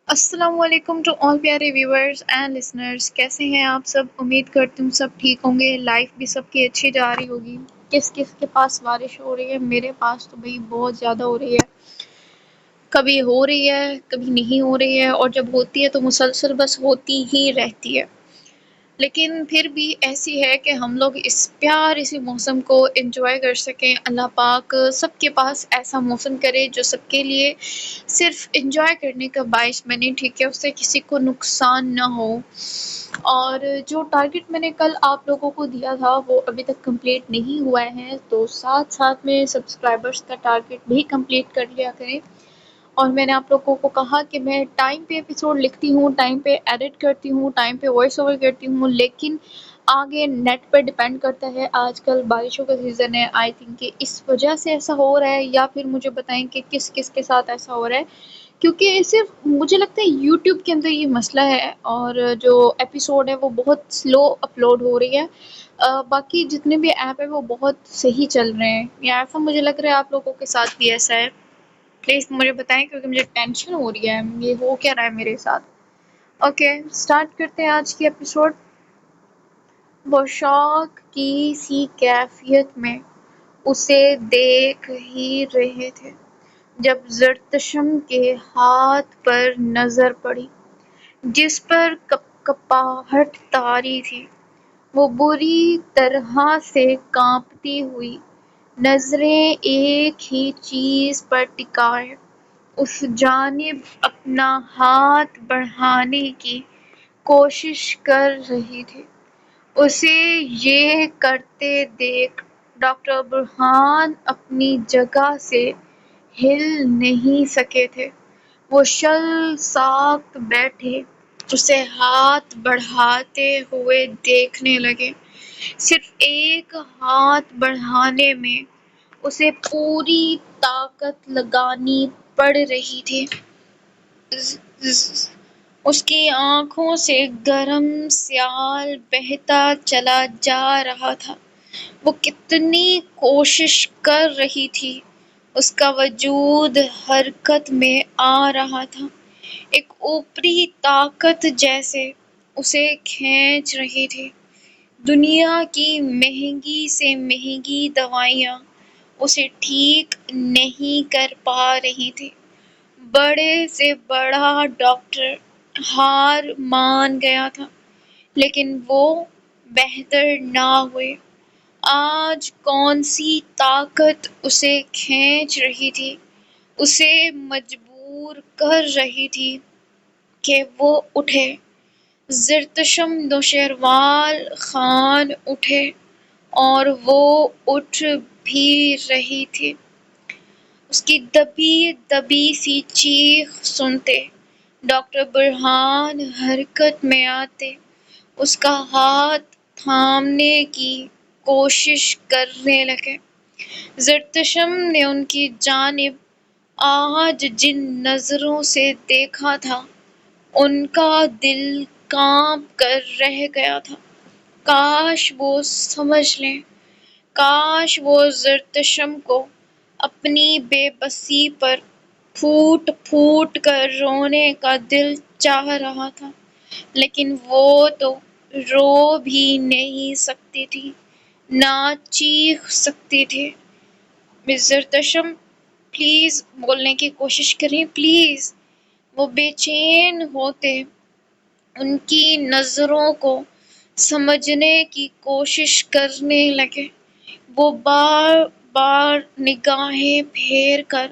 السلام علیکم to all پیارے ویورز اینڈ لسنرز، کیسے ہیں آپ سب؟ امید کرتی ہوں سب ٹھیک ہوں گے، لائف بھی سب کی اچھی جا رہی ہوگی۔ کس کس کے پاس بارش ہو رہی ہے؟ میرے پاس تو بھئی بہت زیادہ ہو رہی ہے، کبھی ہو رہی ہے کبھی نہیں ہو رہی ہے، اور جب ہوتی ہے تو مسلسل بس ہوتی ہی رہتی ہے۔ لیکن پھر بھی ایسی ہے کہ ہم لوگ اس پیارے سے موسم کو انجوائے کر سکیں۔ اللہ پاک سب کے پاس ایسا موسم کرے جو سب کے لیے صرف انجوائے کرنے کا باعث بنے، ٹھیک ہے، اس سے کسی کو نقصان نہ ہو۔ اور جو ٹارگٹ میں نے کل آپ لوگوں کو دیا تھا وہ ابھی تک کمپلیٹ نہیں ہوا ہے، تو ساتھ ساتھ میں سبسکرائبرز کا ٹارگٹ بھی کمپلیٹ کر لیا کریں۔ اور میں نے آپ لوگوں کو کہا کہ میں ٹائم پہ ایپیسوڈ لکھتی ہوں، ٹائم پہ ایڈٹ کرتی ہوں، ٹائم پہ وائس اوور کرتی ہوں، لیکن آگے نیٹ پر ڈیپینڈ کرتا ہے۔ آج کل بارشوں کا سیزن ہے، آئی تھنک کہ اس وجہ سے ایسا ہو رہا ہے، یا پھر مجھے بتائیں کہ کس کس کے ساتھ ایسا ہو رہا ہے، کیونکہ صرف مجھے لگتا ہے یوٹیوب کے اندر یہ مسئلہ ہے، اور جو ایپیسوڈ ہے وہ بہت سلو اپلوڈ ہو رہی ہے۔ باقی جتنے بھی ایپ ہیں وہ بہت صحیح چل رہے ہیں، یا ایسا مجھے لگ رہا ہے آپ لوگوں کے ساتھ بھی ایسا ہے؟ پلیز مجھے بتائیں، کیونکہ مجھے ٹینشن ہو رہی ہے، یہ ہو کیا رہا ہے میرے ساتھ۔ اوکے، سٹارٹ کرتے ہیں آج کی ایپیسوڈ۔ وہ شوق کی سی کیفیت میں اسے دیکھ ہی رہے تھے جب زرتشم کے ہاتھ پر نظر پڑی، جس پر کپ کپاہٹ طاری تھی۔ وہ بری طرح سے کانپتی ہوئی نظریں ایک ہی چیز پر ٹکائے اس جانب اپنا ہاتھ بڑھانے کی کوشش کر رہی تھی۔ اسے یہ کرتے دیکھ ڈاکٹر برہان اپنی جگہ سے ہل نہیں سکے تھے۔ وہ شل ساکت بیٹھے اسے ہاتھ بڑھاتے ہوئے دیکھنے لگے۔ صرف ایک ہاتھ بڑھانے میں اسے پوری طاقت لگانی پڑ رہی تھی۔ اس کی آنکھوں سے گرم سیال بہتا چلا جا رہا تھا۔ وہ کتنی کوشش کر رہی تھی، اس کا وجود حرکت میں آ رہا تھا، ایک اوپری طاقت جیسے اسے کھینچ رہی تھی۔ دنیا کی مہنگی سے مہنگی دوائیاں اسے ٹھیک نہیں کر پا رہی تھی۔ بڑے سے بڑا ڈاکٹر ہار مان گیا تھا، لیکن وہ بہتر نہ ہوئے۔ آج کون سی طاقت اسے کھینچ رہی تھی، اسے مجبور کر رہی تھی کہ وہ اٹھے۔ زرتشم نوشیروان خان اٹھے، اور وہ اٹھ بھی رہی تھی۔ اس کی دبی دبی سی چیخ سنتے ڈاکٹر برہان حرکت میں آتے، اس کا ہاتھ تھامنے کی کوشش کرنے لگے۔ زرتشم نے ان کی جانب آج جن نظروں سے دیکھا تھا، ان کا دل کانپ کر رہ گیا تھا۔ کاش وہ سمجھ لیں، کاش وہ زرتشم کو اپنی بے بسی پر پھوٹ پھوٹ کر رونے کا دل چاہ رہا تھا، لیکن وہ تو رو بھی نہیں سکتی تھی، نہ چیخ سکتی تھی۔ مس زرتشم، پلیز بولنے کی کوشش کریں، پلیز۔ وہ بے چین ہوتے ان کی نظروں کو سمجھنے کی کوشش کرنے لگے۔ وہ بار بار نگاہیں پھیر کر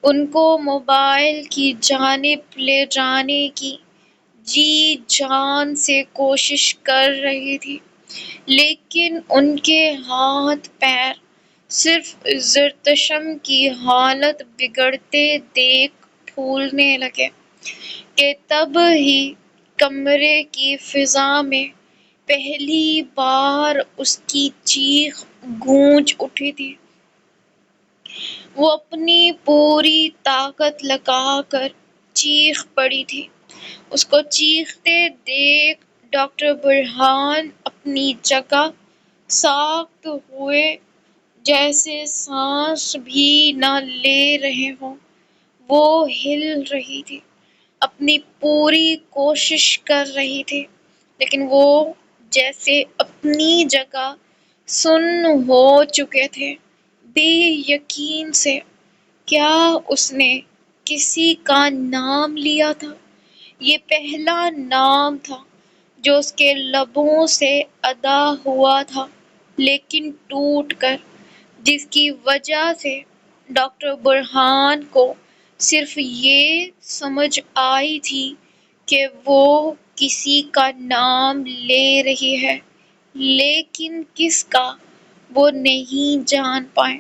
ان کو موبائل کی جانب لے جانے کی جی جان سے کوشش کر رہی تھی، لیکن ان کے ہاتھ پیر صرف زرتشم کی حالت بگڑتے دیکھ پھولنے لگے کہ تب ہی کمرے کی فضا میں پہلی بار اس کی چیخ گونج اٹھی تھی۔ وہ اپنی پوری طاقت لگا کر چیخ پڑی تھی۔ اس کو چیختے دیکھ ڈاکٹر برہان اپنی جگہ ساکت ہوئے، جیسے سانس بھی نہ لے رہے ہوں۔ وہ ہل رہی تھی، اپنی پوری کوشش کر رہی تھی، لیکن وہ جیسے اپنی جگہ سن ہو چکے تھے۔ بے یقین سے کیا اس نے کسی کا نام لیا تھا؟ یہ پہلا نام تھا جو اس کے لبوں سے ادا ہوا تھا، لیکن ٹوٹ کر، جس کی وجہ سے ڈاکٹر برہان کو صرف یہ سمجھ آئی تھی کہ وہ کسی کا نام لے رہی ہے، لیکن کس کا وہ نہیں جان پائے۔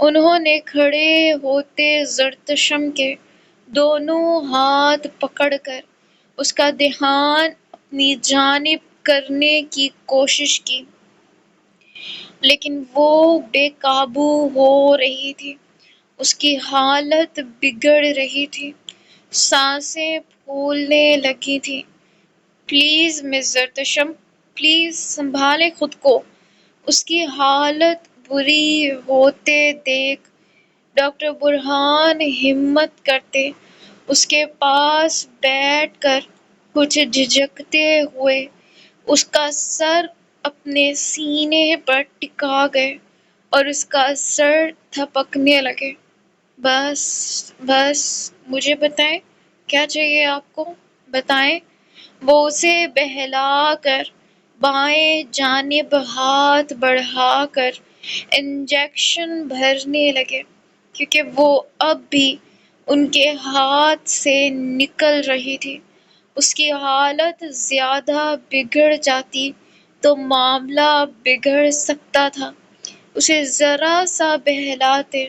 انہوں نے کھڑے ہوتے زرتشم کے دونوں ہاتھ پکڑ کر اس کا دھیان اپنی جانب کرنے کی کوشش کی، لیکن وہ بے قابو ہو رہی تھی۔ اس کی حالت بگڑ رہی تھی، سانسیں پھولنے لگی تھیں۔ پلیز مس زرتشم، پلیز سنبھالیں خود کو۔ اس کی حالت بری ہوتے دیکھ ڈاکٹر برہان ہمت کرتے اس کے پاس بیٹھ کر کچھ جھجکتے ہوئے اس کا سر اپنے سینے پر ٹکا گئے اور اس کا سر تھپکنے لگے۔ بس بس، مجھے بتائیں، کیا چاہیے آپ کو؟ بتائیں۔ وہ اسے بہلا کر بائیں جانب ہاتھ بڑھا کر انجیکشن بھرنے لگے، کیونکہ وہ اب بھی ان کے ہاتھ سے نکل رہی تھی۔ اس کی حالت زیادہ بگڑ جاتی تو معاملہ بگڑ سکتا تھا۔ اسے ذرا سا بہلاتے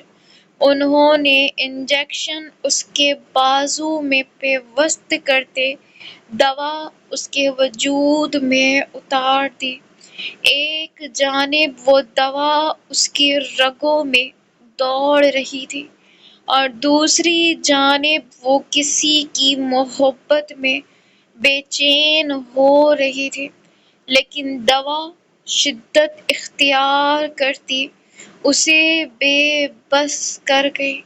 انہوں نے انجیکشن اس کے بازو میں پیوست کرتے دوا اس کے وجود میں اتار دی۔ ایک جانب وہ دوا اس کی رگوں میں دوڑ رہی تھی اور دوسری جانب وہ کسی کی محبت میں بے چین ہو رہی تھی، لیکن دوا شدت اختیار کرتی اسے بے بس کر گئی۔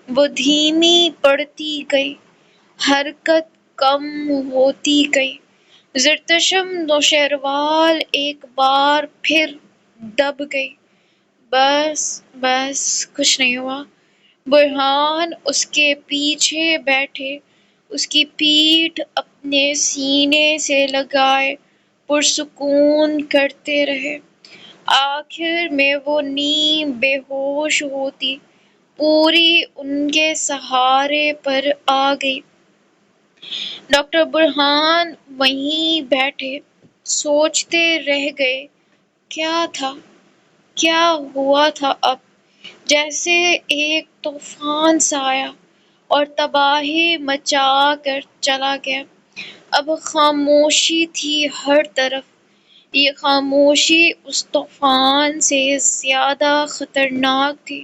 وہ دھیمی پڑتی گئی، حرکت کم ہوتی گئی۔ زرتشم نوشہروال ایک بار پھر دب گئی۔ بس بس، کچھ نہیں ہوا۔ برہان اس کے پیچھے بیٹھے اس کی پیٹھ اپنے سینے سے لگائے پرسکون کرتے رہے۔ آخر میں وہ نیم بے ہوش ہوتی پوری ان کے سہارے پر آ گئی۔ ڈاکٹر برہان وہیں بیٹھے سوچتے رہ گئے، کیا تھا، کیا ہوا تھا اب؟ جیسے ایک طوفان سا آیا اور تباہی مچا کر چلا گیا۔ اب خاموشی تھی ہر طرف۔ یہ خاموشی اس طوفان سے زیادہ خطرناک تھی۔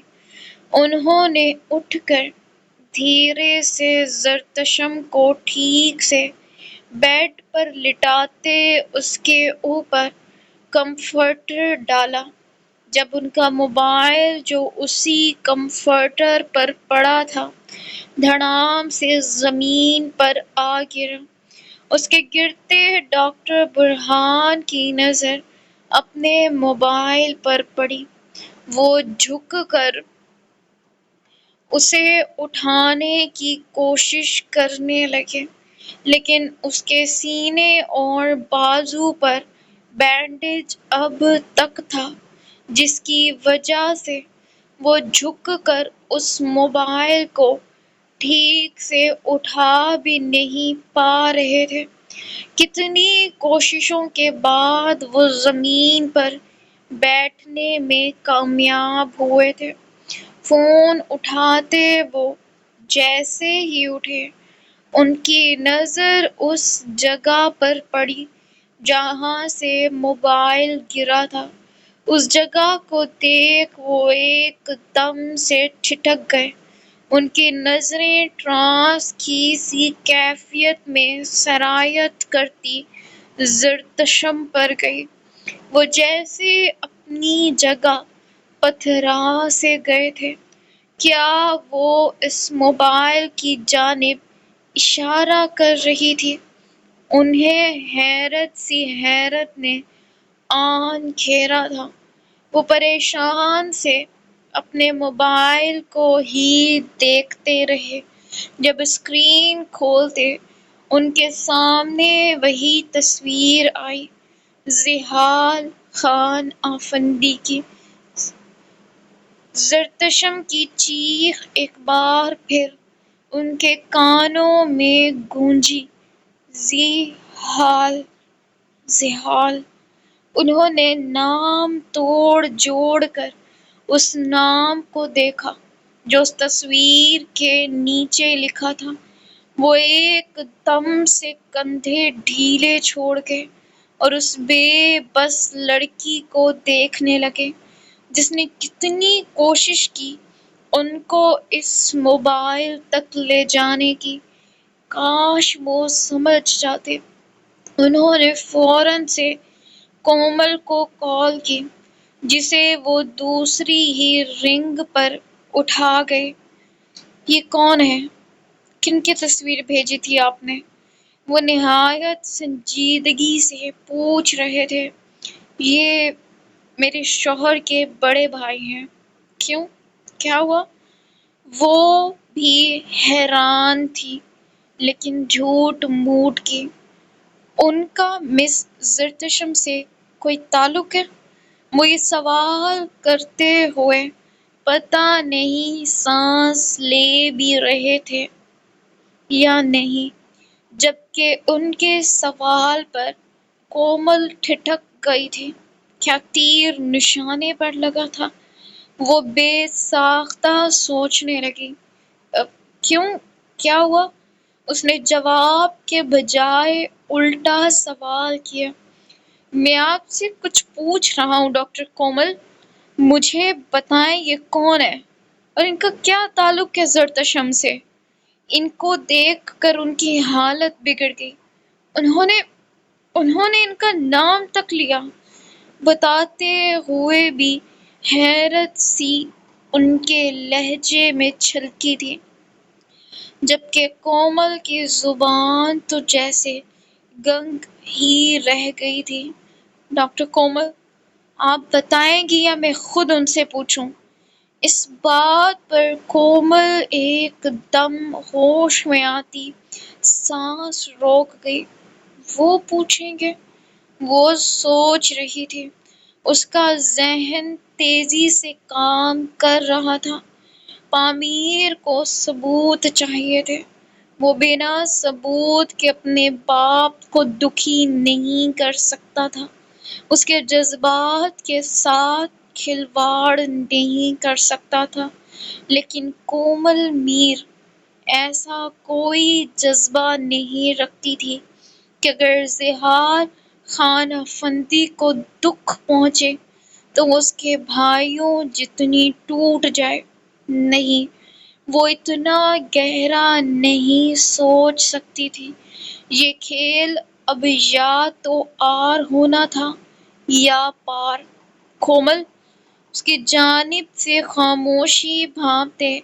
انہوں نے اٹھ کر دھیرے سے زرتشم کو ٹھیک سے بیڈ پر لٹاتے اس کے اوپر کمفرٹر ڈالا۔ جب ان کا موبائل جو اسی کمفرٹر پر پڑا تھا دھڑام سے زمین پر آ گرا، اس کے گرتے ڈاکٹر برہان کی نظر اپنے موبائل پر پڑی۔ وہ جھک کر اسے اٹھانے کی کوشش کرنے لگے، لیکن اس کے سینے اور بازو پر بینڈیج اب تک تھا، جس کی وجہ سے وہ جھک کر اس موبائل کو ٹھیک سے اٹھا بھی نہیں پا رہے تھے۔ کتنی کوششوں کے بعد وہ زمین پر بیٹھنے میں کامیاب ہوئے تھے۔ فون اٹھاتے وہ جیسے ہی اٹھے، ان کی نظر اس جگہ پر پڑی جہاں سے موبائل گرا تھا۔ اس جگہ کو دیکھ وہ ایک دم سے ٹھٹک گئے۔ ان کی نظریں ٹرانس کی سی کیفیت میں سرایت کرتی زرتشم پر گئی۔ وہ جیسے اپنی جگہ پتھرا سے گئے تھے۔ کیا وہ اس موبائل کی جانب اشارہ کر رہی تھی۔ انہیں حیرت نے آن گھیرا تھا۔ وہ پریشان سے اپنے موبائل کو ہی دیکھتے رہے۔ جب اسکرین کھولتے ان کے سامنے وہی تصویر آئی، ذیحال خان آفندی کی۔ زرتشم کی چیخ ایک بار پھر ان کے کانوں میں گونجی، ذیحال، ذیحال۔ انہوں نے نام توڑ جوڑ کر اس نام کو دیکھا جو اس تصویر کے نیچے لکھا تھا۔ وہ ایک دم سے کندھے ڈھیلے چھوڑ کے اور اس بے بس لڑکی کو دیکھنے لگے جس نے کتنی کوشش کی ان کو اس موبائل تک لے جانے کی۔ کاش وہ سمجھ جاتے۔ انہوں نے فوراً سے کومل کو کال کی جسے وہ دوسری ہی رنگ پر اٹھا گئے۔ یہ کون ہے؟ کن کی تصویر بھیجی تھی آپ نے؟ وہ نہایت سنجیدگی سے پوچھ رہے تھے۔ یہ میرے شوہر کے بڑے بھائی ہیں۔ کیوں؟ کیا ہوا؟ وہ بھی حیران تھی لیکن جھوٹ موٹ کی۔ ان کا مس زرتشم سے کوئی تعلق ہے؟ وہ یہ سوال کرتے ہوئے پتہ نہیں سانس لے بھی رہے تھے یا نہیں، جبکہ ان کے سوال پر کومل ٹھٹک گئی تھی۔ کیا تیر نشانے پر لگا تھا؟ وہ بے ساختہ سوچنے لگی۔ کیوں؟ کیا ہوا؟ اس نے جواب کے بجائے الٹا سوال کیا۔ میں آپ سے کچھ پوچھ رہا ہوں ڈاکٹر کومل، مجھے بتائیں یہ کون ہے اور ان کا کیا تعلق ہے زرتشم سے؟ ان کو دیکھ کر ان کی حالت بگڑ گئی۔ انہوں نے ان کا نام تک لیا، بتاتے ہوئے بھی حیرت سی ان کے لہجے میں چھلکی تھی، جبکہ کومل کی زبان تو جیسے گنگ ہی رہ گئی تھی۔ ڈاکٹر کومل، آپ بتائیں گی یا میں خود ان سے پوچھوں؟ اس بات پر کومل ایک دم ہوش میں آتی سانس روک گئی۔ وہ پوچھیں گے؟ وہ سوچ رہی تھی۔ اس کا ذہن تیزی سے کام کر رہا تھا۔ پامیر کو ثبوت چاہیے تھے۔ وہ بنا ثبوت کے اپنے باپ کو دکھی نہیں کر سکتا تھا، اس کے جذبات کے ساتھ کھلواڑ نہیں کر سکتا تھا۔ لیکن کومل میر ایسا کوئی جذبہ نہیں رکھتی تھی کہ اگر ذیحال خان افندی کو دکھ پہنچے تو وہ اس کے بھائیوں جتنی ٹوٹ جائے۔ نہیں، وہ اتنا گہرا نہیں سوچ سکتی تھی۔ یہ کھیل اب یا تو آر ہونا تھا یا پار۔ کومل، اس کی جانب سے خاموشی بھانپتے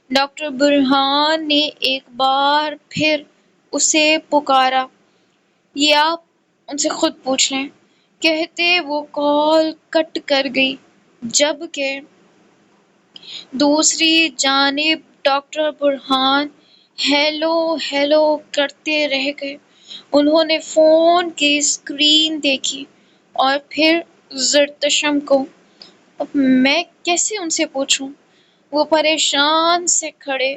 ڈاکٹر برہان نے ایک بار پھر اسے پکارا۔ یہ آپ ان سے خود پوچھ لیں، کہتے وہ کال کٹ کر گئی، جبکہ دوسری جانب ڈاکٹر برہان ہیلو ہیلو کرتے رہ گئے۔ انہوں نے فون کی اسکرین دیکھی اور پھر زرتشم کو۔ اب میں کیسے ان سے پوچھوں؟ وہ پریشان سے کھڑے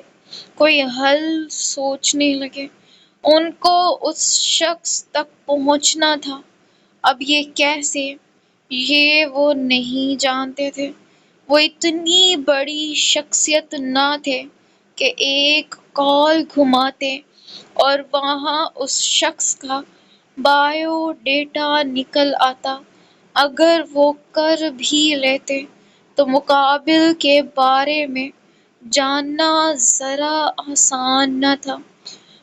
کوئی حل سوچنے لگے۔ ان کو اس شخص تک پہنچنا تھا، اب یہ کیسے؟ یہ وہ نہیں جانتے تھے۔ وہ اتنی بڑی شخصیت نہ تھے کہ ایک کال گھماتے اور وہاں اس شخص کا بائیو ڈیٹا نکل آتا۔ اگر وہ کر بھی لیتے تو مقابل کے بارے میں جاننا ذرا آسان نہ تھا۔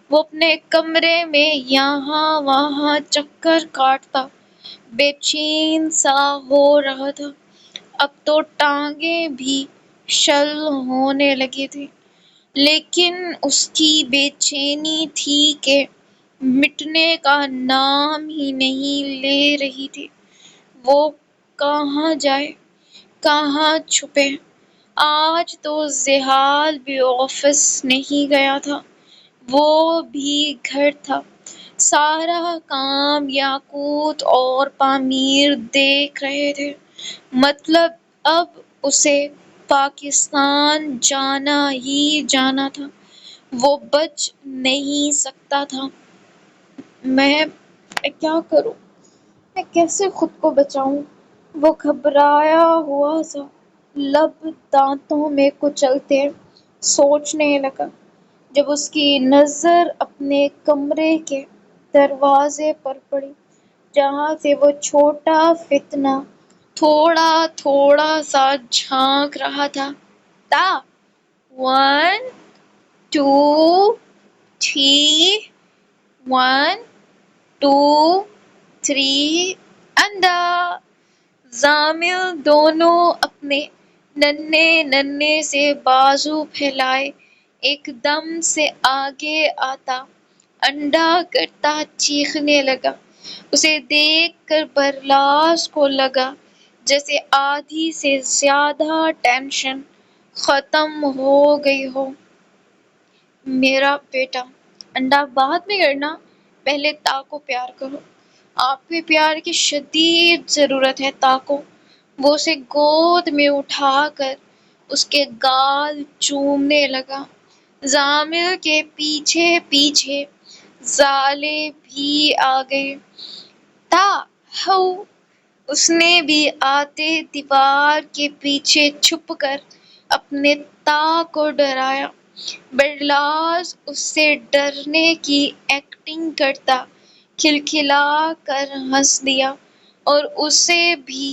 وہ اپنے کمرے میں یہاں وہاں چکر کاٹتا بے چین سا ہو رہا تھا۔ اب تو ٹانگیں بھی شل ہونے لگی تھیں۔ لیکن اس کی بے چینی تھی کہ مٹنے کا نام ہی نہیں لے رہی تھی۔ وہ کہاں جائے، کہاں چھپے؟ آج تو زحال بھی آفس نہیں گیا تھا، وہ بھی گھر تھا۔ سارا کام یاقوت اور پامیر دیکھ رہے تھے۔ مطلب اب اسے پاکستان جانا ہی جانا تھا، وہ بچ نہیں سکتا تھا۔ میں کیا کروں؟ میں کیسے خود کو بچاؤں؟ وہ گھبرایا ہوا سا لب دانتوں میں کچلتے سوچنے لگا، جب اس کی نظر اپنے کمرے کے دروازے پر پڑی، جہاں سے وہ چھوٹا فتنہ تھوڑا تھوڑا سا جھانک رہا تھا۔ تا 1 2 3 1 2 3 اندر۔ زامل دونوں اپنے ننھے ننھے سے بازو پھیلائے ایک دم سے آگے آتا انڈا کرتا چیخنے لگا۔ اسے دیکھ کر برلاس کو لگا جیسے آدھی سے زیادہ ٹینشن ختم ہو گئی ہو۔ میرا بیٹا، انڈا بعد میں کرنا، پہلے تا کو پیار کرو۔ آپ کے پیار کی شدید ضرورت ہے تا کو۔ وہ اسے گود میں اٹھا کر اس کے گال چومنے لگا۔ زامل کے پیچھے پیچھے زالے بھی آ گئے۔ تا ہو! اس نے بھی آتے دیوار کے پیچھے چھپ کر اپنے تا کو ڈرایا۔ برلاس اس سے ڈرنے کی ایکٹنگ کرتا کھلکھلا کر ہنس دیا اور اسے بھی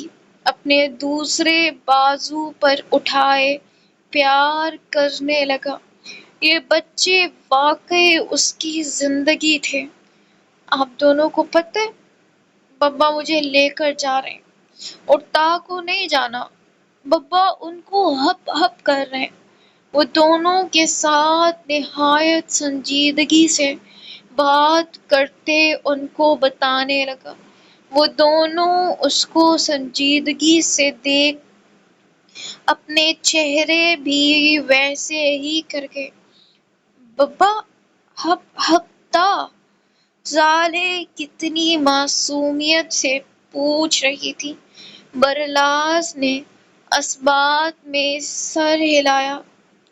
اپنے دوسرے بازو پر اٹھائے پیار کرنے لگا۔ یہ بچے واقعی اس کی زندگی تھے۔ آپ دونوں کو پتہ ہے، بابا مجھے لے کر جا رہے ہیں اور تا کو نہیں جانا۔ بابا ان کو ہپ ہپ کر رہے ہیں۔ وہ دونوں کے ساتھ نہایت سنجیدگی سے بات کرتے ان کو بتانے لگا۔ وہ دونوں اس کو سنجیدگی سے دیکھ اپنے چہرے بھی ویسے ہی کر گئے۔ بابا ہپ ہپ تا، زالے کتنی معصومیت سے پوچھ رہی تھی۔ برلاس نے اثبات میں سر ہلایا۔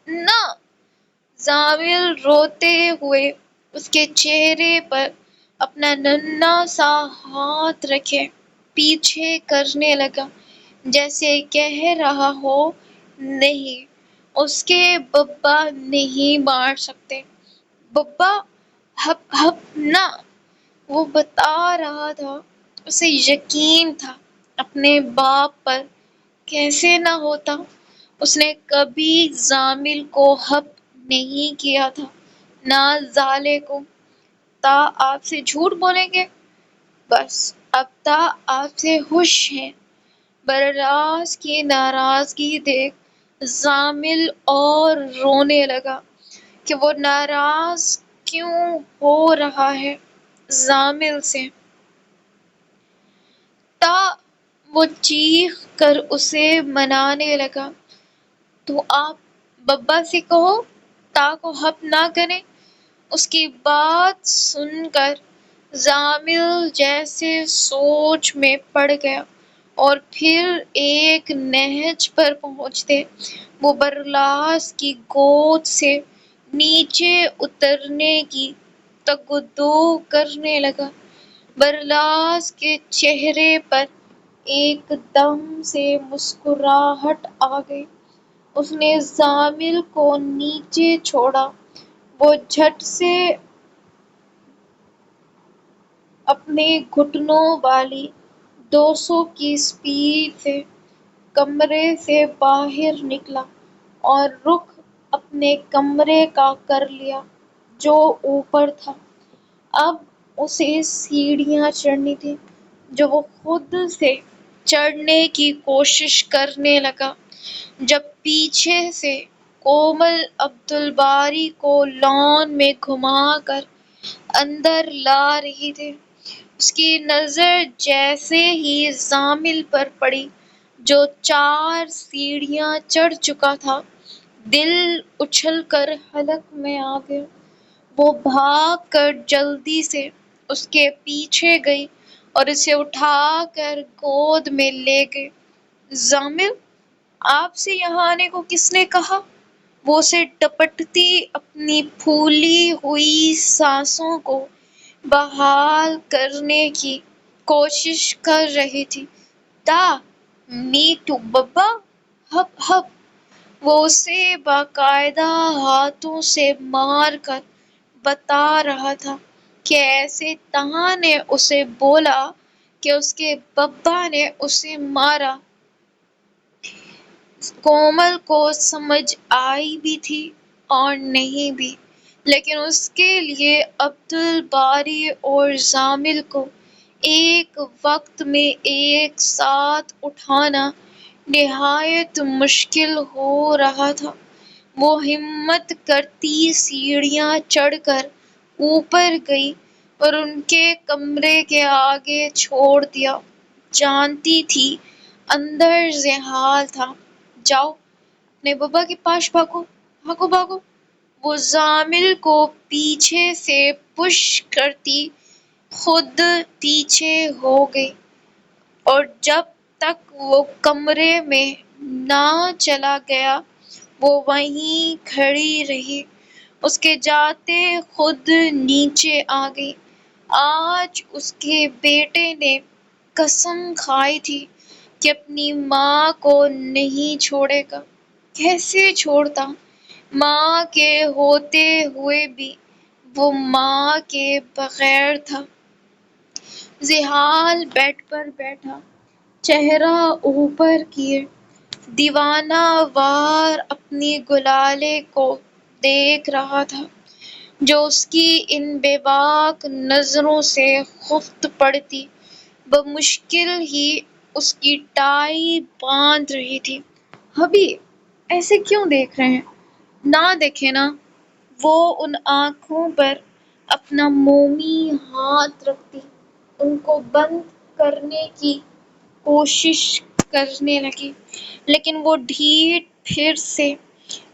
نہ! زامل روتے ہوئے اس کے چہرے پر اپنا ننھا سا ہاتھ رکھے پیچھے کرنے لگا، جیسے کہہ رہا ہو نہیں، اس کے بابا نہیں مار سکتے۔ بابا ہپ ہپ نہ! وہ بتا رہا تھا، اسے یقین تھا اپنے باپ پر، کیسے نہ ہوتا؟ اس نے کبھی زامل کو ہپ نہیں کیا تھا، نہ زالے کو۔ تا آپ سے جھوٹ بولیں گے؟ بس اب تا آپ سے خوش ہیں؟ برلاس کی ناراضگی دیکھ زامل اور رونے لگا کہ وہ ناراض کیوں ہو رہا ہے زامل سے۔ تا وہ چیخ کر اسے منانے لگا۔ تو آپ بابا سے کہو تا کو ہپ نہ کریں۔ اس کی بات سن کر زامل جیسے سوچ میں پڑ گیا اور پھر ایک نہج پر پہنچتے وہ برلاس کی گود سے نیچے اترنے کی تگدو کرنے لگا۔ برلاس کے چہرے پر ایک دم سے مسکراہٹ آ گئی۔ اس نے زامل کو نیچے چھوڑا۔ وہ جھٹ سے اپنے گھٹنوں والی 200 کی سپیڈ سے کمرے سے باہر نکلا اور رخ اپنے کمرے کا کر لیا جو اوپر تھا۔ اب اسے سیڑھیاں چڑھنی تھیں جو وہ خود سے چڑھنے کی کوشش کرنے لگا، جب پیچھے سے کومل عبد الباری کو لان میں گھما کر اندر لا رہی تھی۔ اس کی نظر جیسے ہی زامل پر پڑی جو 4 سیڑھیاں چڑھ چکا تھا، دل اچھل کر حلق میں آ گیا۔ وہ بھاگ کر جلدی سے اس کے پیچھے گئی اور اسے اٹھا کر گود میں لے گئی۔ زامل، آپ سے یہاں آنے کو کس نے کہا؟ وہ اسے ڈپٹتی اپنی پھولی ہوئی سانسوں کو بحال کرنے کی کوشش کر رہی تھی۔ دا می ٹو بابا، ہپ ہپ۔ وہ اسے باقاعدہ ہاتھوں سے مار کر بتا رہا تھا کہ ایسے تہا نے اسے بولا کہ اس کے بابا نے اسے مارا۔ کومل کو سمجھ آئی بھی تھی اور نہیں بھی، لیکن اس کے لیے عبد الباری اور زامل کو ایک وقت میں ایک ساتھ اٹھانا نہایت مشکل ہو رہا تھا۔ وہ ہمت کرتی سیڑھیاں چڑھ کر اوپر گئی اور ان کے کمرے کے آگے چھوڑ دیا۔ جانتی تھی اندر زحال تھا۔ جاؤ، اپنے بابا کے پاس بھاگو، بھاگو بھاگو۔ وہ زامل کو پیچھے سے پش کرتی خود پیچھے ہو گئی اور جب تک وہ کمرے میں نہ چلا گیا وہ وہیں کھڑی رہی۔ اس کے جاتے خود نیچے آ گئی۔ آج اس کے بیٹے نے قسم کھائی تھی کہ اپنی ماں کو نہیں چھوڑے گا۔ کیسے چھوڑتا؟ ماں کے ہوتے ہوئے بھی وہ ماں کے بغیر تھا۔ زحال بیڈ پر بیٹھا، چہرہ اوپر کیے، دیوانہ وار اپنی گلالے کو دیکھ رہا تھا جو اس کی ان بے باک نظروں سے خفت پڑتی بمشکل ہی اس کی ٹائی باندھ رہی تھی۔ بھابھی، ایسے کیوں دیکھ رہے ہیں؟ نہ دیکھیں نا۔ وہ ان آنکھوں پر اپنا مومی ہاتھ رکھتی ان کو بند کرنے کی کوشش کرنے لگی، لیکن وہ ڈھیٹ پھر سے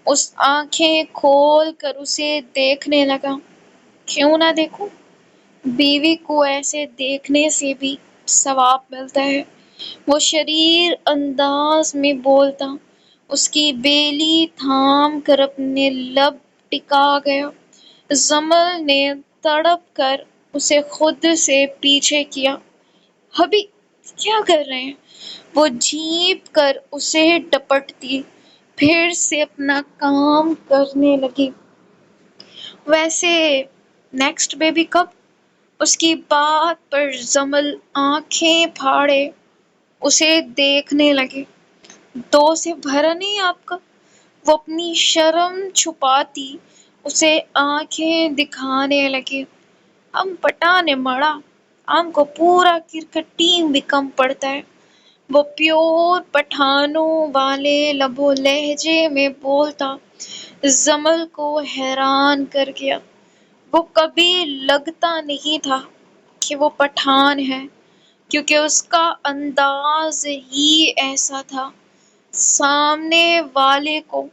اس آنکھیں کھول کر اسے دیکھنے لگا۔ کیوں نہ دیکھوں؟ بیوی کو ایسے دیکھنے سے بھی ثواب ملتا ہے، وہ شریر انداز میں بولتا۔ اس کی بیلی تھام کر اپنے لب ٹکا گیا۔ زمل نے تڑپ کر اسے خود سے پیچھے کیا۔ بھابھی، کیا کر رہے ہیں؟ وہ جھینپ کر اسے ڈپٹتی پھر سے اپنا کام کرنے لگی۔ ویسے نیکسٹ بیبی کب؟ اس کی بات پر زمل آنکھیں پھاڑے اسے دیکھنے لگے۔ 2 سے بھرا نہیں آپ کا؟ وہ اپنی شرم چھپاتی اسے آنکھیں دکھانے لگی۔ ہم پٹھان ہیں مڑا، ہم کو پورا کرکٹ ٹیم بھی کم پڑتا ہے۔ وہ پیور پٹھانوں والے لب و لہجے میں بولتا زمل کو حیران کر گیا۔ وہ کبھی لگتا نہیں تھا کہ وہ پٹھان ہے، کیونکہ اس کا انداز ہی ایسا تھا، سامنے والے کو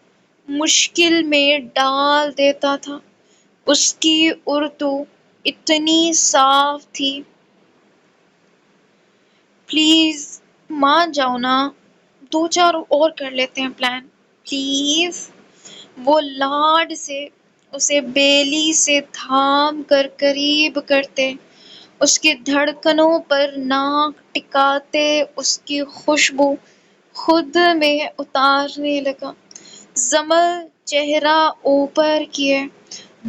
مشکل میں ڈال دیتا تھا۔ اس کی اردو اتنی صاف تھی۔ پلیز مان جاؤ نا، 2-4 اور کر لیتے ہیں پلان، پلیز۔ وہ لاڈ سے اسے بیلی سے تھام کر قریب کرتے، اس کی دھڑکنوں پر ناک ٹکاتے اس کی خوشبو خود میں اتارنے لگا۔ زمل چہرہ اوپر کیے،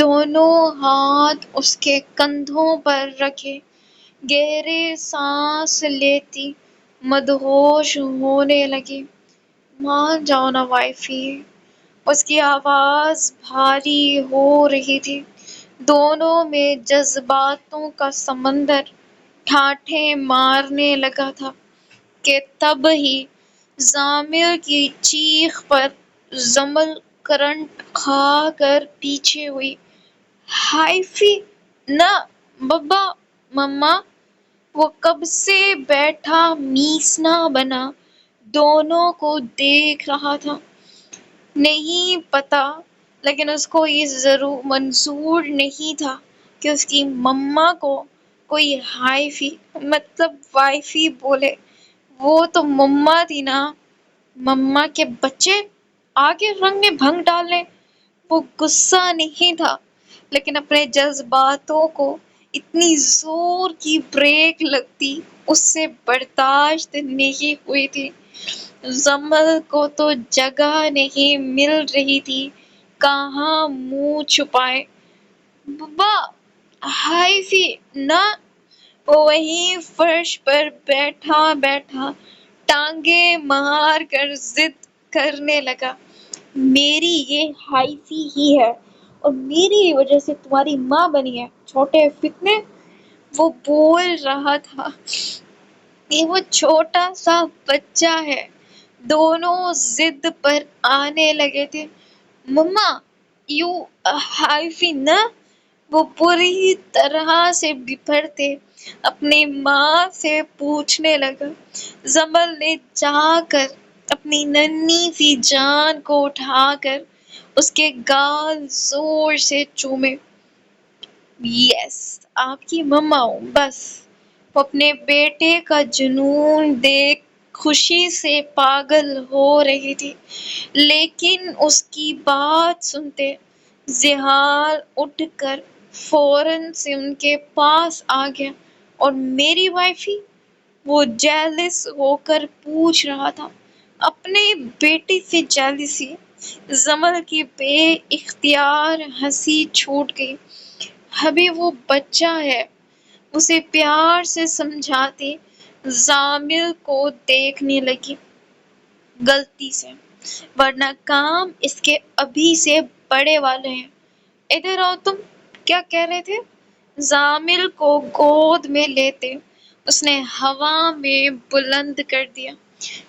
دونوں ہاتھ اس کے کندھوں پر رکھے گہرے سانس لیتی مدہوش ہونے لگی۔ مان جاؤ نا وائفی۔ اس کی آواز بھاری ہو رہی تھی، دونوں میں جذباتوں کا سمندر ٹھاٹھیں مارنے لگا تھا کہ تب ہی زامل کی چیخ پر زمل کرنٹ کھا کر پیچھے ہوئی۔ ہائفی نہ بابا مما، وہ کب سے بیٹھا میسنا بنا دونوں کو دیکھ رہا تھا۔ نہیں پتا، لیکن اس کو یہ ضرور منظور نہیں تھا کہ اس کی مما کو کوئی ہائفی مطلب وائفی بولے۔ وہ تو مما تھی نا، مما کے بچے آگے رنگ میں بھنگ ڈالے۔ وہ غصہ نہیں تھا، لیکن اپنے جذباتوں کو اتنی زور کی بریک لگتی اس سے برداشت نہیں ہوئی تھی۔ زمل کو تو جگہ نہیں مل رہی تھی کہاں منہ چھپائے۔ بابا ہائفی نہ، وہ وہیں فرش پر بیٹھا بیٹھا ٹانگیں مار کر ضد کرنے لگا۔ میری یہ ہائفی ہی ہے اور میری وجہ سے تمہاری ماں بنی ہے، چھوٹے فتنے۔ وہ بول رہا تھا کہ وہ چھوٹا سا بچہ ہے۔ دونوں ضد پر آنے لگے تھے۔ مما یو ہائفی نہ، وہ پوری طرح سے بپھرتے اپنی ماں سے پوچھنے لگا۔ زمل نے جا کر اپنی ننھی سی جان کو اٹھا کر اس کے گال زور سے چومے۔ یس، آپ کی مما ہوں بس۔ وہ اپنے بیٹے کا جنون دیکھ خوشی سے پاگل ہو رہی تھی، لیکن اس کی بات سنتے زحال اٹھ کر فوراً سے ان کے پاس آ گیا۔ اور میری وائفی؟ وہ جیلس ہو کر پوچھ رہا تھا۔ اپنے بیٹے سے جیلسی؟ زمل کی بے اختیار ہنسی چھوٹ گئی۔ ابھی وہ بچہ ہے، اسے پیار سے سمجھاتی زامل کو دیکھنے لگی۔ غلطی سے، ورنہ کام اس کے ابھی سے بڑے والے ہیں۔ ادھر آؤ، تم کیا کہہ رہے تھے؟ زامل کو گود میں لیتے اس نے ہوا میں بلند کر دیا۔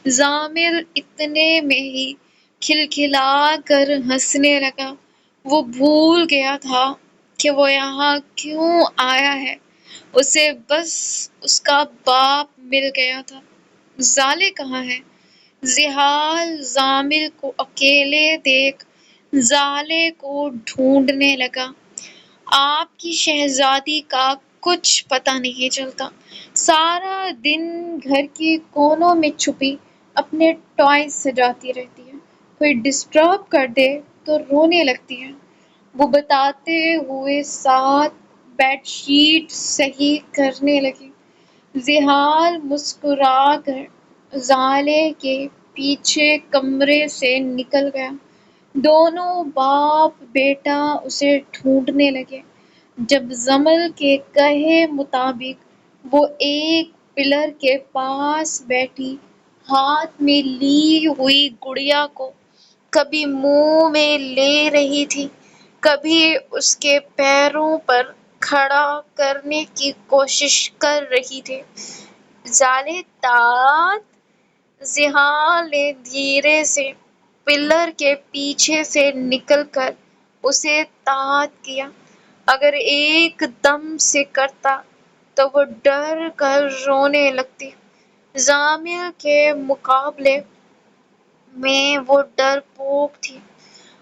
زامل اتنے میں ہی کھلکھلا کر ہنسنے لگا۔ وہ بھول گیا تھا کہ وہ یہاں کیوں آیا ہے، اسے بس اس کا باپ مل گیا تھا۔ زالے کہاں ہے؟ زحال زامل کو اکیلے دیکھ زالے کو ڈھونڈنے لگا۔ آپ کی شہزادی کا کچھ پتہ نہیں چلتا، سارا دن گھر کے کونوں میں چھپی اپنے ٹوائز سجاتی رہتی ہے، کوئی ڈسٹرب کر دے تو رونے لگتی ہے۔ وہ بتاتے ہوئے ساتھ بیڈ شیٹ صحیح کرنے لگی۔ زحال مسکرا کر زالے کے پیچھے کمرے سے نکل گیا۔ دونوں باپ بیٹا اسے ڈھونڈنے لگے۔ جب زمل کے کہے مطابق وہ ایک پلر کے پاس بیٹھی ہاتھ میں لی ہوئی گڑیا کو کبھی منہ میں لے رہی تھی، کبھی اس کے پیروں پر کھڑا کرنے کی کوشش کر رہی تھی۔ زالے تات! زحال نے دھیرے سے پلر کے پیچھے سے نکل کر اسے تات کیا۔ اگر ایک دم سے کرتا تو وہ ڈر کر رونے لگتی۔ زامل کے مقابلے میں وہ ڈرپوک تھی۔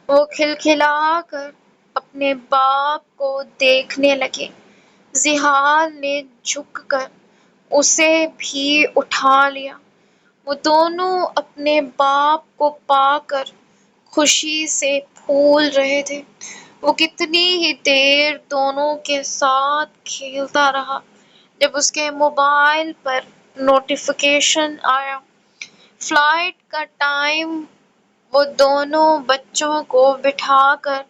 وہ کھلکھلا کر اپنے باپ کو دیکھنے لگی۔ زحال نے جھک کر اسے بھی اٹھا لیا۔ وہ دونوں اپنے باپ کو پا کر خوشی سے پھول رہے تھے۔ وہ کتنی ہی دیر دونوں کے ساتھ کھیلتا رہا، جب اس کے موبائل پر نوٹیفیکیشن آیا۔ فلائٹ کا ٹائم۔ وہ دونوں بچوں کو بٹھا کر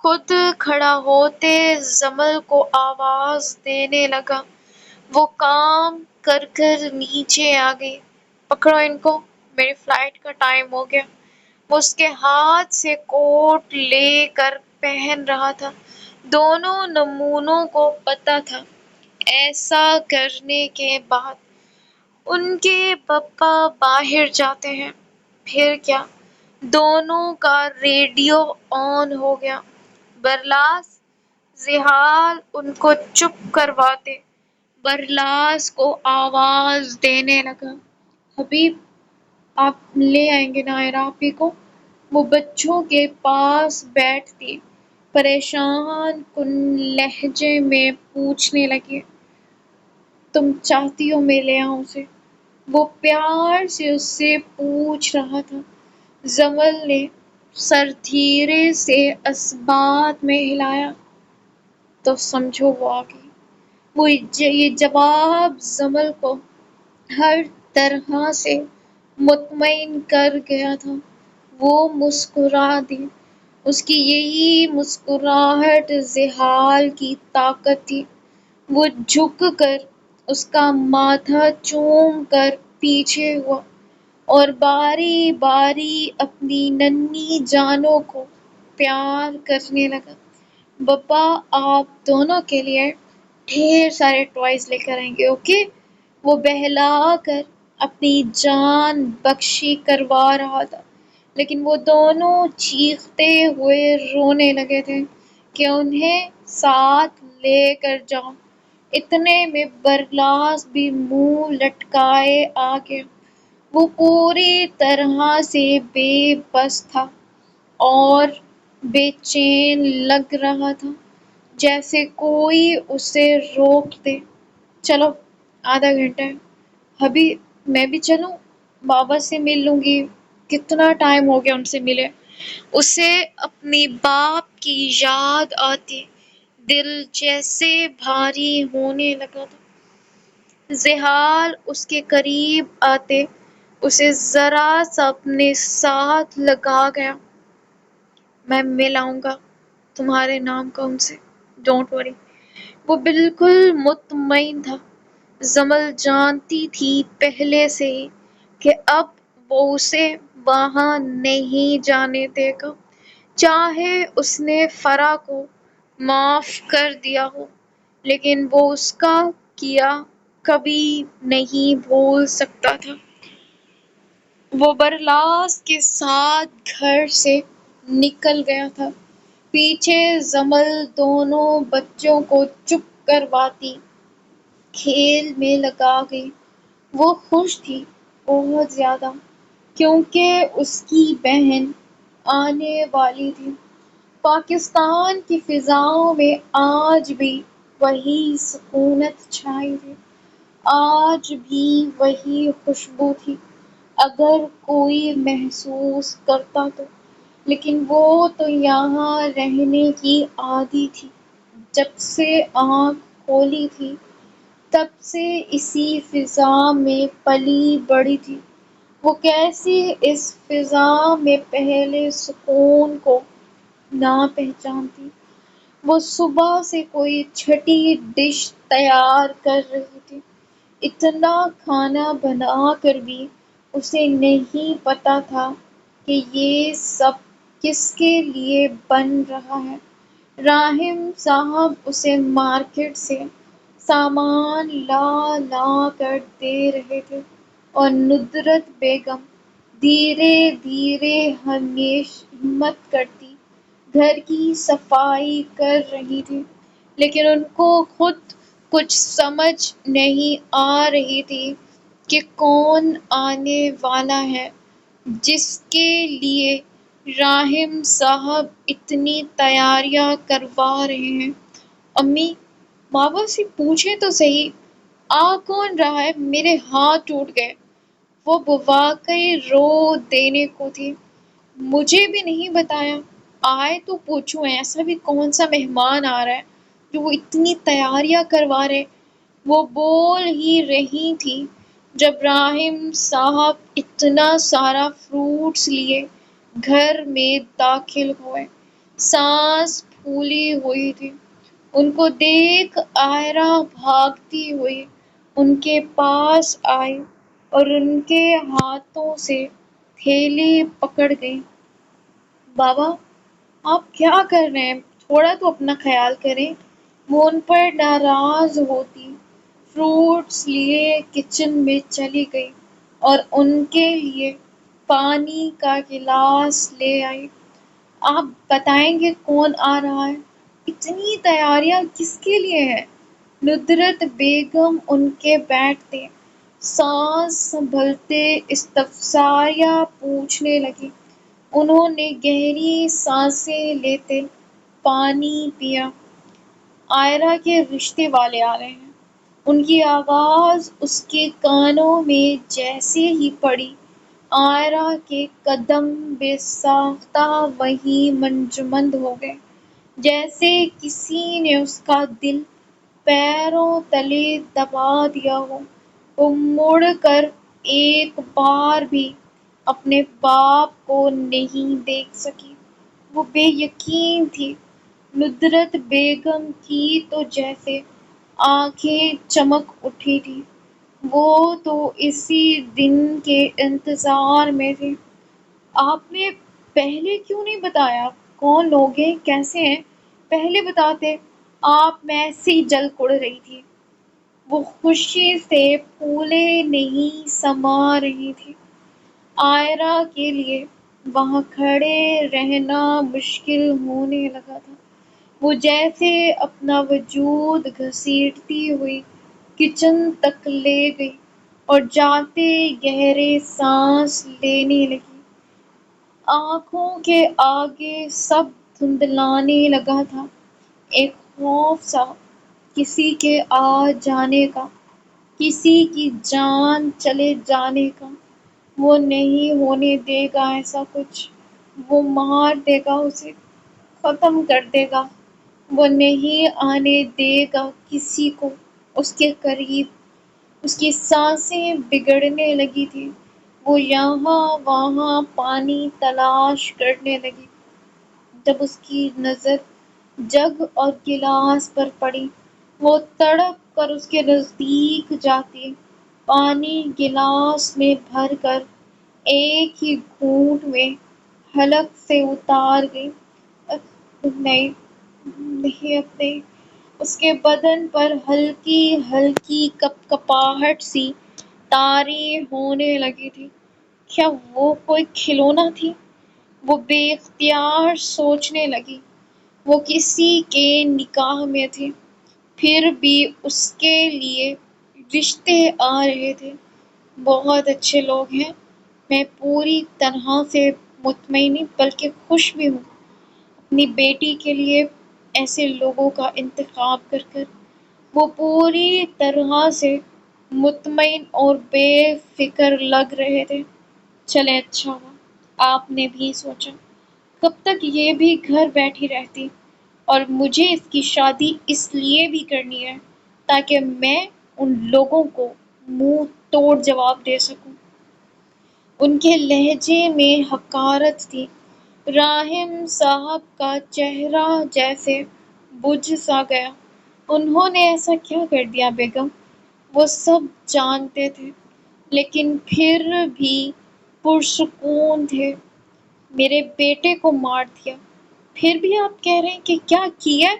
خود کھڑا ہوتے زمل کو آواز دینے لگا۔ وہ کام کر کر نیچے آ گئی۔ پکڑو ان کو، میری فلائٹ کا ٹائم ہو گیا۔ وہ اس کے ہاتھ سے کوٹ لے کر پہن رہا تھا۔ دونوں نمونوں کو پتہ تھا ایسا کرنے کے بعد ان کے پپا باہر جاتے ہیں، پھر کیا؟ دونوں کا ریڈیو آن ہو گیا۔ برلاس زحال ان کو چپ کرواتے برلاس کو آواز دینے لگا، حبیب، آپ لے آئیں گے نا عراقی کو؟ وہ بچوں کے پاس بیٹھتی پریشان کن لہجے میں پوچھنے لگی، تم چاہتی ہو میں لے آؤں اسے؟ وہ پیار سے اس سے پوچھ رہا تھا۔ جمل نے سر دھیرے سے اثبات میں ہلایا، تو سمجھو وہ آ گئی۔ یہ جواب جمل کو ہر طرح سے مطمئن کر گیا تھا۔ وہ مسکرا دی۔ اس کی یہی مسکراہٹ زحال کی طاقت تھی۔ وہ جھک کر اس کا ماتھا چوم کر پیچھے ہوا اور باری باری اپنی ننھی جانوں کو پیار کرنے لگا۔ بابا آپ دونوں کے لیے ڈھیر سارے ٹوائز لے کر آئیں گے، اوکے؟ وہ بہلا کر اپنی جان بخشی کروا رہا تھا، لیکن وہ دونوں چیختے ہوئے رونے لگے تھے کہ انہیں ساتھ لے کر جاؤ۔ اتنے میں برلاس بھی منہ لٹکائے آ گیا۔ وہ پوری طرح سے بے بس تھا اور بے چین لگ رہا تھا، جیسے کوئی اسے روک دے۔ چلو آدھا گھنٹہ ہے۔ حبیب میں بھی چلوں؟ بابا سے مل لوں گی، کتنا ٹائم ہو گیا ان سے ملے۔ اسے اپنے باپ کی یاد آتی دل جیسے بھاری ہونے لگا تھا۔ زحال اس کے قریب آتے اسے ذرا سا اپنے ساتھ لگا گیا۔ میں مل آؤں گا تمہارے نام کا ان سے، ڈونٹ وری۔ وہ بالکل مطمئن تھا۔ جمل جانتی تھی پہلے سے ہی کہ اب وہ اسے وہاں نہیں جانے دے گا، چاہے اس نے فرح کو معاف کر دیا ہو، لیکن وہ اس کا کیا کبھی نہیں بھول سکتا تھا۔ وہ برلاس کے ساتھ گھر سے نکل گیا تھا۔ پیچھے جمل دونوں بچوں کو چپ کرواتی کھیل میں لگا گئی۔ وہ خوش تھی بہت زیادہ، کیونکہ اس کی بہن آنے والی تھی۔ پاکستان کی فضاؤں میں آج بھی وہی سکونت چھائی تھی، آج بھی وہی خوشبو تھی، اگر کوئی محسوس کرتا تو۔ لیکن وہ تو یہاں رہنے کی عادی تھی، جب سے آنکھ کھولی تھی تب سے اسی فضا میں پلی بڑھی تھی۔ وہ کیسے اس فضا میں پہلے سکون کو نہ پہچانتی۔ وہ صبح سے کوئی چھٹی ڈش تیار کر رہی تھی۔ اتنا کھانا بنا کر بھی اسے نہیں پتا تھا کہ یہ سب کس کے لیے بن رہا ہے۔ راحم صاحب اسے مارکیٹ سے سامان لا لا کر دے رہے تھے اور ندرت بیگم دھیرے دھیرے ہمت کرتی گھر کی صفائی کر رہی تھی، لیکن ان کو خود کچھ سمجھ نہیں آ رہی تھی کہ کون آنے والا ہے جس کے لیے راحم صاحب اتنی تیاریاں کروا رہے ہیں۔ امی، بابا سے پوچھیں تو صحیح، آ کون رہا ہے؟ میرے ہاتھ ٹوٹ گئے۔ وہ بواقعی رو دینے کو تھی۔ مجھے بھی نہیں بتایا، آئے تو پوچھوں، ایسا بھی کون سا مہمان آ رہا ہے جو وہ اتنی تیاریاں کروا رہے۔ وہ بول ہی رہی تھی جب راحم صاحب اتنا سارا فروٹس لیے گھر میں داخل ہوئے۔ سانس پھولی ہوئی تھی۔ ان کو دیکھ عائرہ بھاگتی ہوئی ان کے پاس آئی اور ان کے ہاتھوں سے تھیلی پکڑ گئی۔ بابا آپ کیا کر رہے ہیں؟ تھوڑا تو اپنا خیال کریں۔ وہ ان پر ناراض ہوتی فروٹس لیے کچن میں چلی گئی اور ان کے لیے پانی کا گلاس لے آئی۔ آپ بتائیں گے کون آ رہا ہے؟ اتنی تیاریاں کس کے لیے ہیں؟ ندرت بیگم ان کے بیٹھتے سانس سنبھلتے استفساریہ پوچھنے لگی۔ انہوں نے گہری سانسیں لیتے پانی پیا۔ آئرہ کے رشتے والے آ رہے ہیں۔ ان کی آواز اس کے کانوں میں جیسے ہی پڑی، آئرہ کے قدم بے ساختہ وہیں منجمد ہو گئے، جیسے کسی نے اس کا دل پیروں تلے دبا دیا ہو۔ وہ مڑ کر ایک بار بھی اپنے باپ کو نہیں دیکھ سکی۔ وہ بے یقین تھی۔ ندرت بیگم کی تو جیسے آنکھیں چمک اٹھی تھیں۔ وہ تو اسی دن کے انتظار میں تھے۔ آپ نے پہلے کیوں نہیں بتایا؟ کون لوگ ہیں؟ کیسے ہیں؟ پہلے بتاتے۔ آپ میں سے جل کڑ رہی تھی۔ وہ خوشی سے پھولے نہیں سما رہی تھی۔ آئرہ کے لیے وہاں کھڑے رہنا مشکل ہونے لگا تھا۔ وہ جیسے اپنا وجود گھسیٹتی ہوئی کچن تک لے گئی اور جاتے گہرے سانس لینے لگی۔ آنکھوں کے آگے سب دھندلانے لگا تھا۔ ایک خوف سا، کسی کے آ جانے کا، کسی کی جان چلے جانے کا۔ وہ نہیں ہونے دے گا ایسا کچھ۔ وہ مار دے گا اسے، ختم کر دے گا۔ وہ نہیں آنے دے گا کسی کو اس کے قریب۔ اس کی سانسیں بگڑنے لگی تھیں۔ وہ یہاں وہاں پانی تلاش کرنے لگی۔ جب اس کی نظر جگ اور گلاس پر پڑی، وہ تڑپ کر اس کے نزدیک جاتی، پانی گلاس میں بھر کر ایک ہی گھونٹ میں حلق سے اتار گئی۔ نہیں، نہیں، اب نہیں۔ اس کے بدن پر ہلکی ہلکی کپکپاہٹ سی طاری ہونے لگی تھی۔ کیا وہ کوئی کھلونا تھی؟ وہ بے اختیار سوچنے لگی۔ وہ کسی کے نکاح میں تھے، پھر بھی اس کے لیے رشتے آ رہے تھے۔ بہت اچھے لوگ ہیں۔ میں پوری طرح سے مطمئن نہیں بلکہ خوش بھی ہوں اپنی بیٹی کے لیے ایسے لوگوں کا انتخاب کر کر۔ وہ پوری طرح سے مطمئن اور بے فکر لگ رہے تھے۔ چلے اچھا ہوا آپ نے بھی سوچا۔ کب تک یہ بھی گھر بیٹھی رہتی؟ اور مجھے اس کی شادی اس لیے بھی کرنی ہے تاکہ میں ان لوگوں کو منہ توڑ جواب دے سکوں۔ ان کے لہجے میں حقارت تھی۔ راحم صاحب کا چہرہ جیسے بجھ سا گیا۔ انہوں نے ایسا کیا کر دیا بیگم؟ وہ سب جانتے تھے لیکن پھر بھی پرسکون تھے۔ میرے بیٹے کو مار دیا۔ پھر بھی آپ کہہ رہے ہیں کہ کیا کیا؟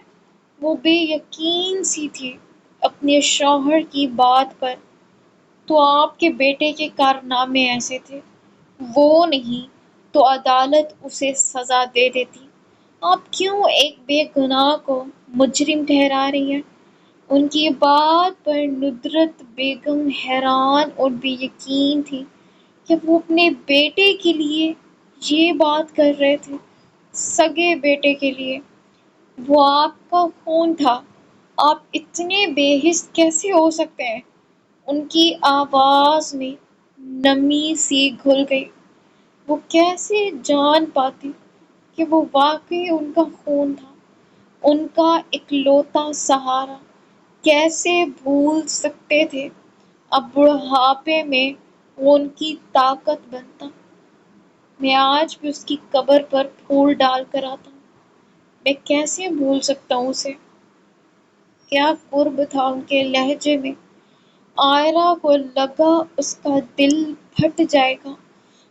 وہ بے یقین سی تھی اپنے شوہر کی بات پر۔ تو آپ کے بیٹے کے کارنامے ایسے تھے۔ وہ نہیں تو عدالت اسے سزا دے دیتی۔ آپ کیوں ایک بے گناہ کو مجرم ٹھہرا رہی ہیں؟ ان کی بات پر ندرت بیگم حیران اور بے یقین تھی کہ وہ اپنے بیٹے کے لیے یہ بات کر رہے تھے، سگے بیٹے کے لیے۔ وہ آپ کا خون تھا، آپ اتنے بے حس کیسے ہو سکتے ہیں؟ ان کی آواز میں نمی سی گھل گئی۔ وہ کیسے جان پاتی کہ وہ واقعی ان کا خون تھا، ان کا اکلوتا سہارا؟ کیسے بھول سکتے تھے؟ اب بڑھاپے میں وہ ان کی طاقت بنتا۔ میں آج بھی اس کی قبر پر پھول ڈال کر آتا ہوں۔ میں کیسے بھول سکتا ہوں اسے؟ کیا قرب تھا ان کے لہجے میں۔ آئرہ کو لگا اس کا دل پھٹ جائے گا۔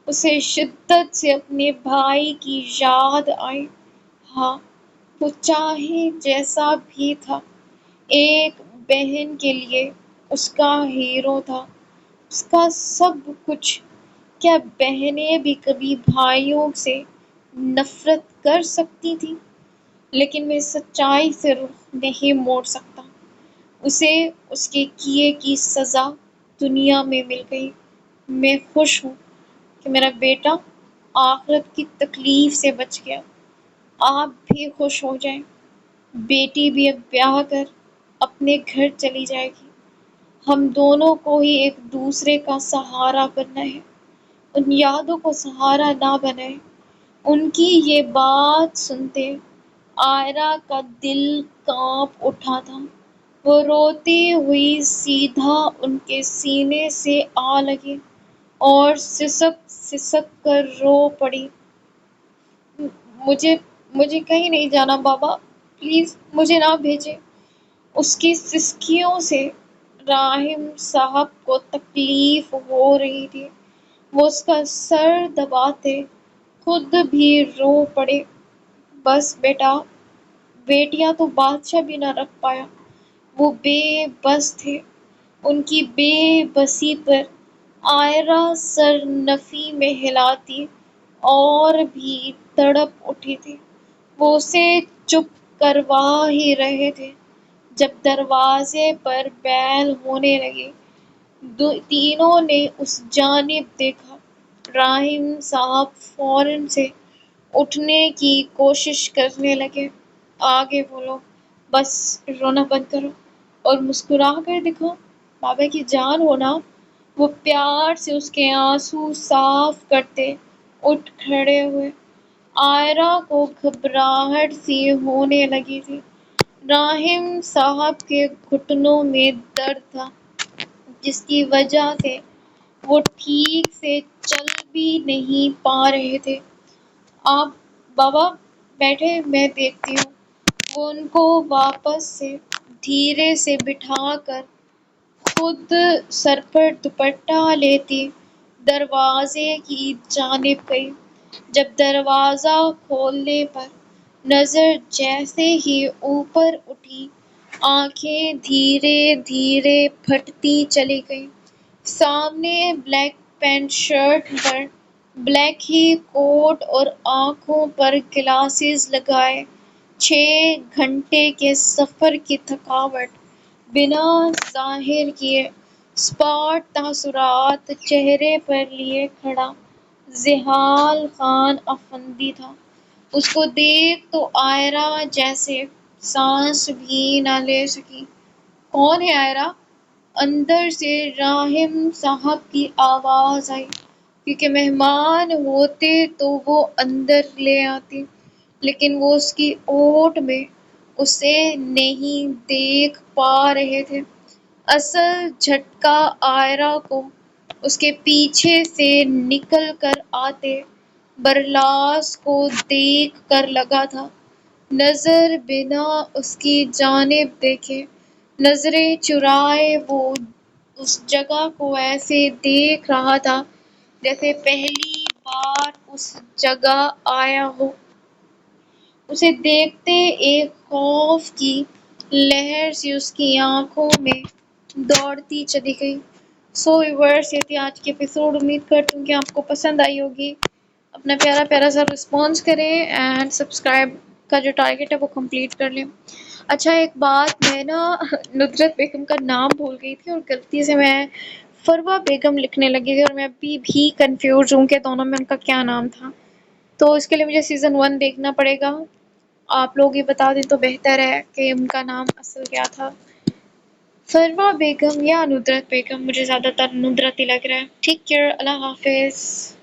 اسے شدت سے اپنے بھائی کی یاد آئی۔ ہاں، وہ چاہے جیسا بھی تھا، ایک بہن کے لیے اس کا ہیرو تھا، اس کا سب کچھ۔ کیا بہنیں بھی کبھی بھائیوں سے نفرت کر سکتی تھی؟ لیکن میں سچائی سے رخ نہیں موڑ سکتا۔ اسے اس کے کیے کی سزا دنیا میں مل گئی۔ میں خوش ہوں کہ میرا بیٹا آخرت کی تکلیف سے بچ گیا۔ آپ بھی خوش ہو جائیں۔ بیٹی بھی اب بیاہ کر اپنے گھر چلی جائے گی۔ ہم دونوں کو ہی ایک دوسرے کا سہارا بننا ہے۔ ان یادوں کو سہارا نہ بنائیں۔ ان کی یہ بات سنتے عائرہ کا دل کانپ اٹھا تھا۔ وہ روتی ہوئی سیدھا ان کے سینے سے آ لگی اور سسک سسک کر رو پڑی۔ مجھے مجھے کہیں نہیں جانا بابا، پلیز مجھے نہ بھیجیں۔ اس کی سسکیوں سے راحم صاحب کو تکلیف ہو رہی تھی۔ وہ اس کا سر دباتے خود بھی رو پڑے۔ بس بیٹا، بیٹیاں تو بادشاہ بھی نہ رکھ پایا۔ وہ بے بس تھے۔ ان کی بے بسی پر عائرہ سر نفی میں ہلاتی اور بھی تڑپ اٹھی تھی۔ وہ اسے چپ کروا ہی رہے تھے جب دروازے پر بیل ہونے لگی۔ تینوں نے اس جانب دیکھا۔ راحم صاحب فوراً سے اٹھنے کی کوشش کرنے لگے۔ آگے بولو، بس رونا بند کرو اور مسکرا کر دکھاؤ، بابا کی جان ہو نا۔ وہ پیار سے اس کے آنسو صاف کرتے اٹھ کھڑے ہوئے۔ عائرہ کو گھبراہٹ سی ہونے لگی تھی۔ راحم صاحب کے گھٹنوں میں درد تھا جس کی وجہ سے وہ ٹھیک سے چل بھی نہیں پا رہے تھے۔ آپ بابا بیٹھے، میں دیکھتی ہوں۔ وہ ان کو واپس سے دھیرے سے بٹھا کر خود سر پر دوپٹہ لیتی دروازے کی جانب گئی۔ جب دروازہ کھولنے پر نظر جیسے ہی اوپر اٹھی، آنکھیں دھیرے دھیرے پھٹتی چلی گئیں۔ سامنے بلیک پینٹ شرٹ پر بلیک ہی کوٹ اور آنکھوں پر گلاسز لگائے 6 گھنٹے کے سفر کی تھکاوٹ بنا ظاہر کیے اسپاٹ تاثرات چہرے پر لیے کھڑا ذیحال خان افندی تھا۔ اس کو دیکھ تو عائرہ جیسے سانس بھی نہ لے سکی۔ کون ہے عائرہ؟ اندر سے راحم صاحب کی آواز آئی۔ کیونکہ مہمان ہوتے تو وہ اندر لے آتی، لیکن وہ اس کی اوٹ میں اسے نہیں دیکھ پا رہے تھے۔ اصل جھٹکا عائرہ کو اس کے پیچھے سے نکل کر آتے برلاس کو دیکھ کر لگا تھا۔ نظر بنا اس کی جانب دیکھے، نظریں چرائے وہ اس جگہ کو ایسے دیکھ رہا تھا جیسے پہلی بار اس جگہ آیا ہو۔ اسے دیکھتے ایک خوف کی لہر سی اس کی آنکھوں میں دوڑتی چلی گئی۔ سو ویورز، یہ تھی آج کی ایپیسوڈ۔ امید کرتی ہوں کہ آپ کو پسند آئی ہوگی۔ اپنا پیارا پیارا سا رسپانس کریں اینڈ سبسکرائب کا جو ٹارگٹ ہے وہ کمپلیٹ کر لیں۔ اچھا ایک بات، میں نا ندرت بیگم کا نام بھول گئی تھی اور غلطی سے میں فروہ بیگم لکھنے لگی تھی، اور میں ابھی بھی کنفیوز ہوں کہ دونوں میں ان کا کیا نام تھا۔ تو اس کے لیے مجھے سیزن 1 دیکھنا پڑے گا۔ آپ لوگ یہ بتا دیں تو بہتر ہے کہ ان کا نام اصل کیا تھا، فروہ بیگم یا ندرت بیگم۔ مجھے زیادہ تر ندرت ہی لگ رہا ہے۔ ٹیک کیئر، اللہ حافظ۔